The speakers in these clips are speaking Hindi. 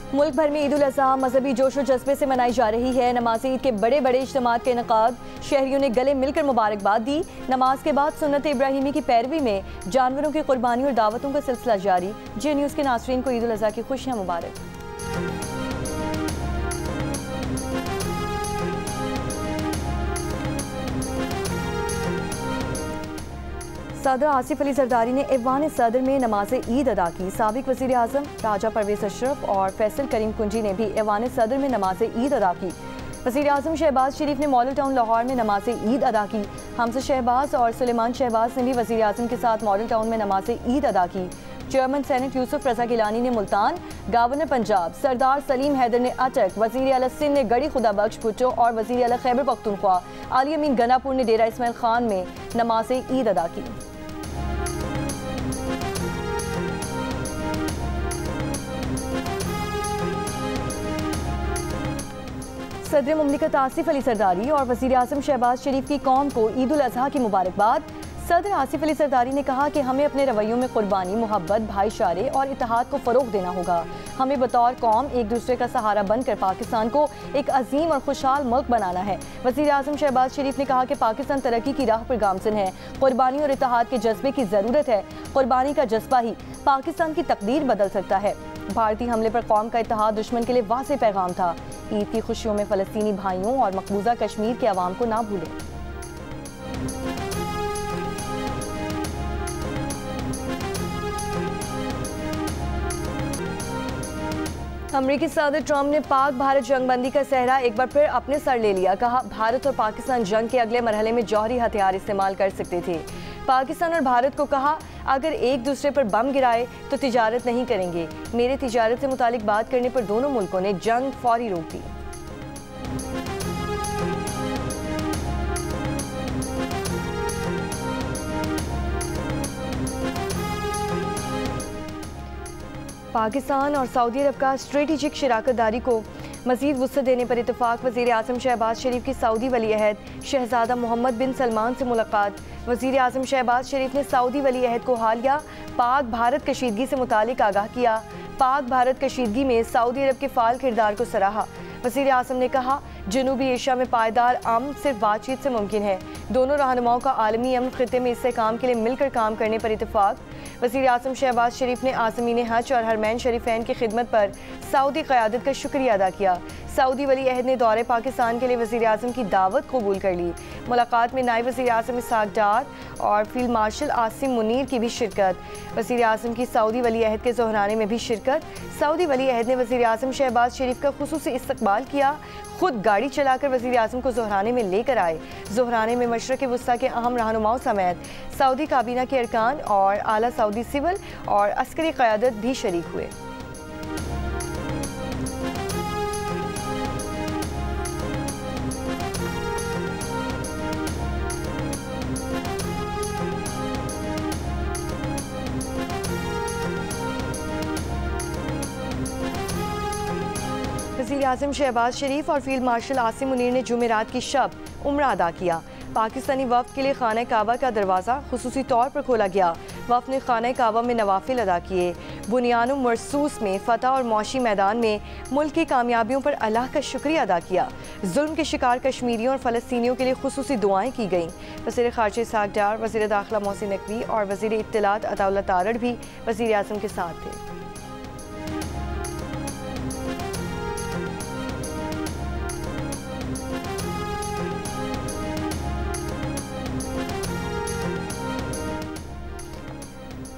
मुल्क भर में ईद उल अज़हा मजहबी जोश और जज्बे से मनाई जा रही है। नमाज ईद के बड़े बड़े इज्तिमात के इनेकाद, शहरियों ने गले मिलकर मुबारकबाद दी। नमाज के बाद सुन्नत इब्राहिमी की पैरवी में जानवरों की कुर्बानी और दावतों का सिलसिला जारी। जे न्यूज़ के नाज़रीन को ईद उल अज़हा की खुशियाँ मुबारक। सदर आसिफ अली जरदारी ने ऐवान सदर में नमाज ईद अदा की। साबिक वज़ीर आज़म राजा परवेज़ अशरफ और फैसल करीम कुंजी ने भी ऐवान सदर में नमाज ईद अदा की। वज़ीर आज़म शहबाज शरीफ ने मॉडल टाउन लाहौर में नमाज ईद अदा की। हमजा शहबाज और सुलेमान शहबाज ने भी वज़ीर आज़म के साथ मॉडल टाउन में नमाज ईद अदा की। चेयरमैन सेनेट यूसुफ रज़ा गिलानी ने मुल्तान, गवर्नर पंजाब सरदार सलीम हैदर ने अटक, वज़ीर आला सिंध ने गढ़ी खुदा बख्श भुट्टो और वज़ीर आला खैबर पख्तूनख्वा आली अमीन गनापुर ने डेरा इस्माइल खान में नमाज ईद अदा की। सदर मुमलिकत आसिफ अली जरदारी और वज़ीर आज़म शहबाज शरीफ की कौम को ईद उल अज़हा की मुबारकबाद। सदर आसिफ अली जरदारी ने कहा कि हमें अपने रवैयों में कुर्बानी, मोहब्बत, भाईचारे और इत्तेहाद को फ़रोग़ देना होगा। हमें बतौर कौम एक दूसरे का सहारा बनकर पाकिस्तान को एक अजीम और खुशहाल मुल्क बनाना है। वज़ीर आज़म शहबाज शरीफ ने कहा कि पाकिस्तान तरक्की की राह पर गामज़न है। कुर्बानी और इत्तेहाद के जज्बे की ज़रूरत है। कुर्बानी का जज्बा ही पाकिस्तान की तकदीर बदल सकता है। भारतीय हमले पर कौम का इत्तेहाद दुश्मन के लिए वाज़ेह पैगाम था। ईद की खुशियों में फ़लस्तीनी भाइयों और मकबूजा कश्मीर के अवाम को ना भूलें। अमरीकी सदर ट्रंप ने पाक भारत जंगबंदी का सहरा एक बार फिर अपने सर ले लिया। कहा, भारत और पाकिस्तान जंग के अगले मरहले में जौहरी हथियार इस्तेमाल कर सकते थे। पाकिस्तान और भारत को कहा, अगर एक दूसरे पर बम गिराए तो तिजारत नहीं करेंगे। मेरे तिजारत से मुतालिक बात करने पर दोनों मुल्कों ने जंग फौरी रोक दी। पाकिस्तान और सऊदी अरब का स्ट्रेटेजिक शराकतदारी को मज़ीद वुसअत देने पर इत्तफाक। वज़ीर आज़म शहबाज शरीफ की सऊदी वली अहद शहजादा मोहम्मद बिन सलमान से मुलाकात। वज़ीर आज़म शहबाज शरीफ ने सऊदी वली अहद को हालिया पाक भारत कशीदगी से मुतालिक आगाह किया। पाक भारत कशीदगी में सऊदी अरब के फ़ाल किरदार को सराहा। वज़ीर आज़म ने कहा, जनूबी एशिया में पायदार अमन सिर्फ बातचीत से मुमकिन है। दोनों रहनुमाओं का आलमी अमन खित्ते में इससे काम के लिए मिलकर काम करने पर इत्तफाक। वज़ीर आज़म शहबाज शरीफ ने आज़मीन हज और हरमैन शरीफैन की खिदमत पर सऊदी क़यादत का शुक्रिया अदा किया। सऊदी वली अहद ने दौरे पाकिस्तान के लिए वज़ीर आज़म की दावत कबूल कर ली। मुलाकात में नायब वज़ीर आज़म इसहाक़ डार और फील्ड मार्शल आसिम मुनीर की भी शिरकत। वज़ीर आज़म की सऊदी वली अहद के ज़ोहराने में भी शिरकत। सऊदी वली अहद ने वज़ीर आज़म शहबाज शरीफ का खुसूसी इस्तकबाल किया। खुद गाड़ी चलाकर वज़ीर आज़म को ज़ोहराने में लेकर आए। ज़ोहराने में मशरक़ वस्ता के अहम रहनुमाओं समेत सऊदी काबीना के अरकान और आला सऊदी सिविल और अस्करी क़यादत भी शरीक हुए। वज़ीर आज़म शहबाज शरीफ और फील्ड मार्शल आसिम मुनीर ने जुमेरात की शब उम्रा अदा किया। पाकिस्तानी वफ़द के लिए खाना काबा का दरवाज़ा खुसूसी तौर पर खोला गया। वफ़द ने खाना काबा में नवाफिल अदा किए। बुनियान मरसूस में फ़तह और मौशी मैदान में मुल्क की कामयाबियों पर अल्लाह का शुक्रिया अदा किया। जुल्म के शिकार कश्मीरियों और फ़लस्तीनियों के लिए खुसूसी दुआएँ की गईं। वज़ीर ख़ारिजा इसहाक़ डार, वज़ीर दाखिला मोहसिन नकवी और वज़ीर इत्तलात अताउल्लाह तारड़ भी वज़ीर आज़म के साथ थे।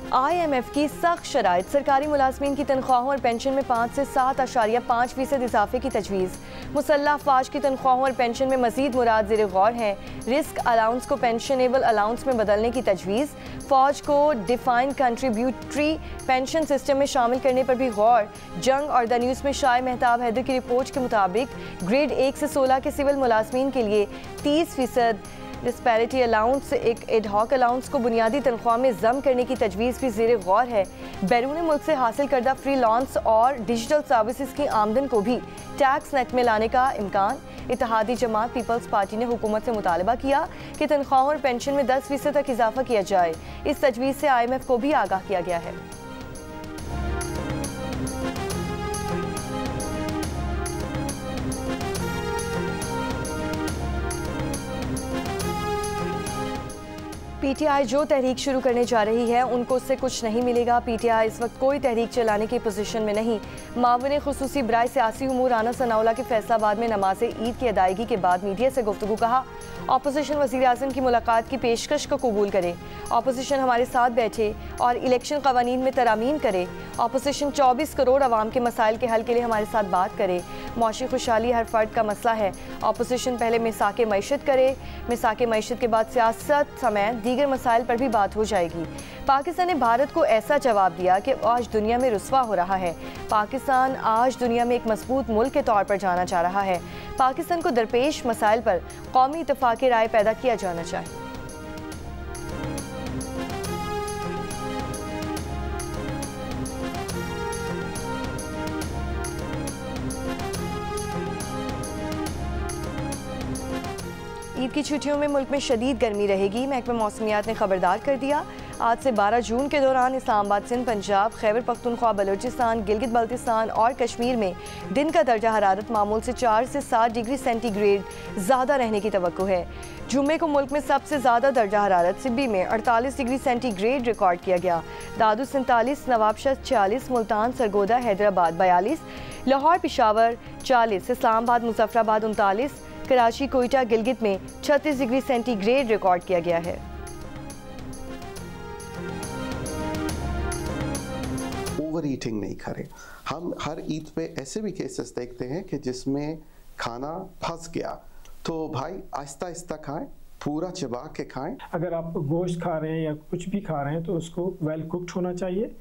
IMF की सख्त शराइत, सरकारी मुलाजमीन की तनख्वाहों और पेंशन में 5 से 7.5% इजाफे की तजवीज़। मुसल्लह अफवाज की तनख्वाहों और पेंशन में मजीद मुराद ज़ेर गौर है। रिस्क अलाउंस को पेंशनेबल अलाउंस में बदलने की तजवीज़। फ़ौज को डिफाइंड कंट्रीब्यूटरी पेंशन सिस्टम में शामिल करने पर भी गौर। जंग और द न्यूज़ में शाह मेहताब हैदर की रिपोर्ट के मुताबिक ग्रेड 1 से 16 के सिविल मुलाजमीन के लिए 30% डिस्पैरिटी अलाउंस, एक एडहॉक अलाउंस को बुनियादी तनख्वाह में जम करने की तजवीज़ भी ज़ेर गौर है। बैरून मुल्क से हासिल करदा फ्रीलांस और डिजिटल सर्विसेज की आमदन को भी टैक्स नेट में लाने का इम्कान। इत्तेहादी जमात पीपल्स पार्टी ने हुकूमत से मुतालबा किया कि तनख्वाहों और पेंशन में 10% तक इजाफा किया जाए। इस तजवीज़ से IMF को भी आगाह किया गया है। पीटीआई जो तहरीक शुरू करने जा रही है उनको उससे कुछ नहीं मिलेगा। पीटीआई इस वक्त कोई तहरीक चलाने की पोजीशन में नहीं। मामले खुसूसी बराए सियासी उमूर राना सनाउल्लाह के फैसलाबाद में नमाज ईद की अदायगी के बाद मीडिया से गुफ्तगू कहा, अपोजिशन वज़ीर आज़म की मुलाकात की पेशकश को कबूल करे। अपोजिशन हमारे साथ बैठे और इलेक्शन कवानीन में तरामीम करे। अपोजिशन 24 करोड़ आवाम के मसाइल के हल के लिए हमारे साथ बात करे। मौशी खुशहाली हर फर्द का मसला है। अपोजिशन पहले मिसाक मईशत करे, मिसाक मईशत के बाद सियासत समेत दीगर मसाइल पर भी बात हो जाएगी। पाकिस्तान ने भारत को ऐसा जवाब दिया कि आज दुनिया में रुस्वा हो रहा है। पाकिस्तान आज दुनिया में एक मजबूत मुल्क के तौर पर जाना चाह रहा है। पाकिस्तान को दरपेश मसाइल पर कौमी इत्तफाक राय पैदा किया जाना चाहिए। ईद की छुट्टियों में मुल्क में शदीद गर्मी रहेगी। महकमा मौसमियात ने खबरदार कर दिया। आज से 12 जून के दौरान इस्लामाबाद, सिंध, पंजाब, खैबर पख्तूनख्वा, बलूचिस्तान, गिलगित बल्तिस्तान और कश्मीर में दिन का दर्जा हरारत मामूल से 4 से 7 डिग्री सेंटीग्रेड ज़्यादा रहने की तवक्को है। जुम्मे को मुल्क में सबसे ज़्यादा दर्जा हरारत सिब्बी में 48 डिग्री सेंटीग्रेड रिकॉर्ड किया गया। दादू 47, नवाबशाह 46, मुल्तान, सरगोदा, हैदराबाद 42, लाहौर, पिशावर 40, इस्लामाबाद, मुजफ्फराबाद 39, कराची, कोयटा, गिलगित में 36 डिग्री सेंटीग्रेड रिकॉर्ड किया गया है। ओवर ईटिंग नहीं करें। हम हर ईद पे ऐसे भी केसेस देखते हैं कि जिसमें खाना फंस गया, तो भाई आहिस्ता आहिस्ता खाएं, पूरा चबा के खाएं। अगर आप गोश्त खा रहे हैं या कुछ भी खा रहे हैं तो उसको वेल कुक्ड होना चाहिए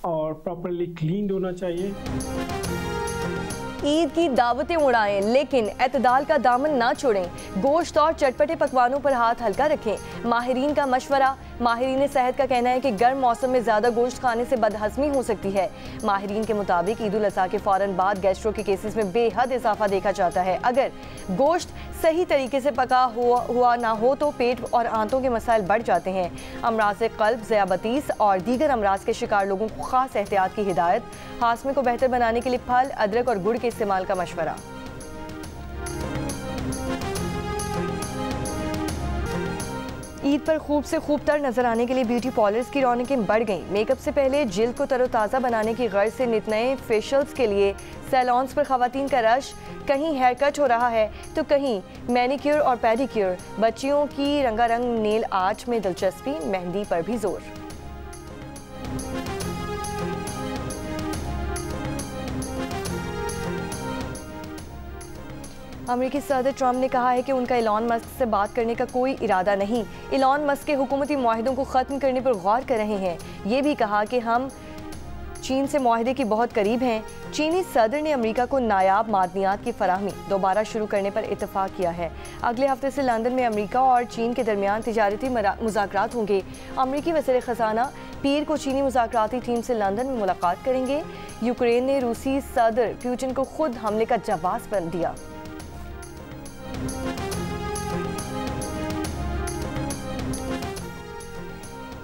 और प्रॉपरली क्लीन्ड होना चाहिए। ईद की दावतें उड़ाएं लेकिन एतदाल का दामन ना छोड़ें। गोश्त और चटपटे पकवानों पर हाथ हल्का रखें। माहिरीन का मशवरा। माहिरीन सेहत का कहना है कि गर्म मौसम में ज़्यादा गोश्त खाने से बदहज़मी हो सकती है। माहिरीन के मुताबिक ईद उल अज़हा के फ़ौरन बाद गैस्ट्रो के केसेस में बेहद इजाफा देखा जाता है। अगर गोश्त सही तरीके से पका हुआ ना हो तो पेट और आंतों के मसाइल बढ़ जाते हैं। अमराज़ क़ल्ब, ज़याबतीस और दीगर अमराज के शिकार लोगों को ख़ास एहतियात की हिदायत। हाज़मे को बेहतर बनाने के लिए फल, अदरक और गुड़ के इस्तेमाल का मशवरा। ईद पर खूब से खूब तर नजर आने के लिए ब्यूटी पार्लर्स की रौनकें बढ़ गईं। मेकअप से पहले जिल्द को तरोताज़ा बनाने की गर्ज से नित नए फेशियल्स के लिए सैलॉन्स पर खवातीन का रश। कहीं हेयर कट हो रहा है तो कहीं मैनिक्योर और पेडिक्योर। बच्चियों की रंगारंग नेल आर्ट में दिलचस्पी, मेहंदी पर भी जोर। अमेरिकी सदर ट्रंप ने कहा है कि उनका इलॉन मस्क से बात करने का कोई इरादा नहीं। इलॉन मस्क के हुकूमती मुआहिदों को ख़त्म करने पर गौर कर रहे हैं। ये भी कहा कि हम चीन से मुआहिदे के बहुत करीब हैं। चीनी सदर ने अमेरिका को नायाब मादनियात की फराहमी दोबारा शुरू करने पर इत्तफाक किया है। अगले हफ्ते से लंदन में अमेरिका और चीन के दरमियान तिजारती मुज़ाकरात होंगे। अमेरिकी वज़ीर ख़ज़ाना पीर को चीनी मुज़ाकराती टीम से लंदन में मुलाकात करेंगे। यूक्रेन ने रूसी सदर पुतिन को खुद हमले का जवाब दिया।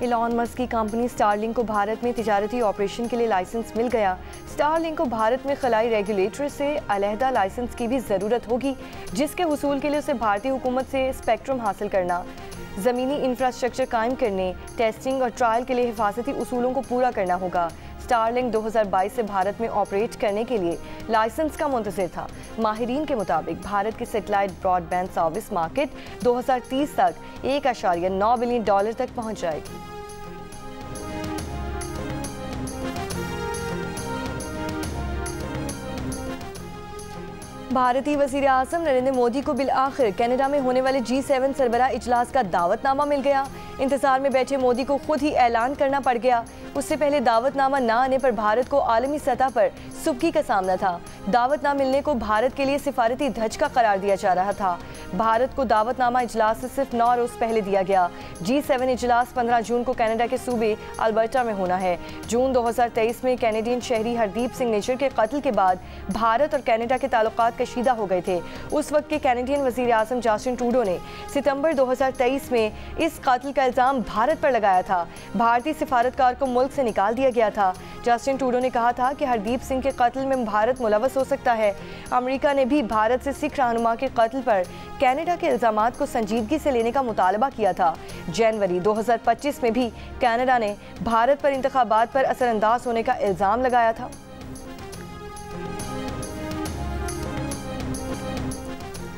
इलॉन मस्क की कंपनी स्टारलिंक को भारत में तिजारती ऑपरेशन के लिए लाइसेंस मिल गया। स्टारलिंक को भारत में खलाई रेगुलेटर से अलहदा लाइसेंस की भी ज़रूरत होगी, जिसके हुसूल के लिए उसे भारतीय हुकूमत से स्पेक्ट्रम हासिल करना, ज़मीनी इंफ्रास्ट्रक्चर कायम करने, टेस्टिंग और ट्रायल के लिए हिफाजती उसूलों को पूरा करना होगा। स्टारलिंक 2022 से भारत में ऑपरेट करने के लिए लाइसेंस का मुंतज़िर था। माहिरीन के मुताबिक भारत की सेटेलाइट ब्रॉडबैंड सर्विस मार्केट 2030 तक $1.9 बिलियन तक पहुंच जाएगी। भारतीय वज़ीर आज़म नरेंद्र मोदी को बिल आखिर कनाडा में होने वाले G7 सरबराह इजलास का दावतनामा मिल गया। इंतजार में बैठे मोदी को खुद ही ऐलान करना पड़ गया। उससे पहले दावतनामा न आने पर भारत को आलमी सतह पर सुबकी का सामना था। दावत न मिलने को भारत के लिए सिफारती धचका करार दिया जा रहा था। भारत को दावतनामा इजलास से सिर्फ 9 रोज पहले दिया गया। G7 इजलास 15 जून को कनाडा के सूबे अल्बर्टा में होना है। जून 2023 में कैनेडियन शहरी हरदीप सिंह निज्जर के कत्ल के बाद भारत और कनाडा के ताल्लुकात कशीदा हो गए थे। उस वक्त के कैनेडियन वज़ीर आज़म जस्टिन ट्रूडो ने सितंबर 2023 में इस कत्ल का इल्ज़ाम भारत पर लगाया था। भारतीय सिफारतकार को मुल्क से निकाल दिया गया था। जस्टिन ट्रूडो ने कहा था कि हरदीप सिंह के कत्ल में भारत मुलव्वस हो सकता है। अमेरिका ने भी भारत से सिख रहनुमा के कत्ल पर कनाडा के इल्जामात को संजीदगी से लेने का मुतालबा किया था। जनवरी 2025 में भी कनाडा ने भारत पर इंतखाबात पर असरअंदाज होने का इल्ज़ाम लगाया था।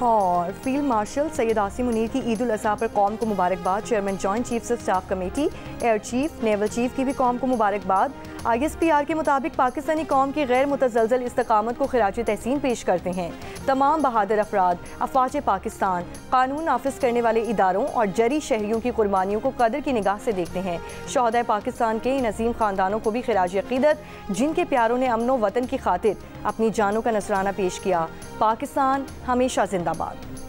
और फील्ड मार्शल सैयद आसिम मुनीर की ईद उल अज़हा पर कौम को मुबारकबाद। Chairman joint chiefs of staff committee, air chief, naval chief की भी कौम को मुबारकबाद। ISPR के मुताबिक पाकिस्तानी कौम की गैर मुतज़लज़ल इस्तकामत को खिराज तहसीन पेश करते हैं। तमाम बहादुर अफराद, अफवाज पाकिस्तान, कानून नाफिज करने वाले इदारों और जरी शहरियों की कुर्बानियों को कदर की निगाह से देखते हैं। शोहदाए पाकिस्तान के इन अजीम ख़ानदानों को भी खिराज अक़ीदत, जिनके प्यारों ने अमन व वतन की खातिर अपनी जानों का नजराना पेश किया। पाकिस्तान हमेशा जिंदाबाद।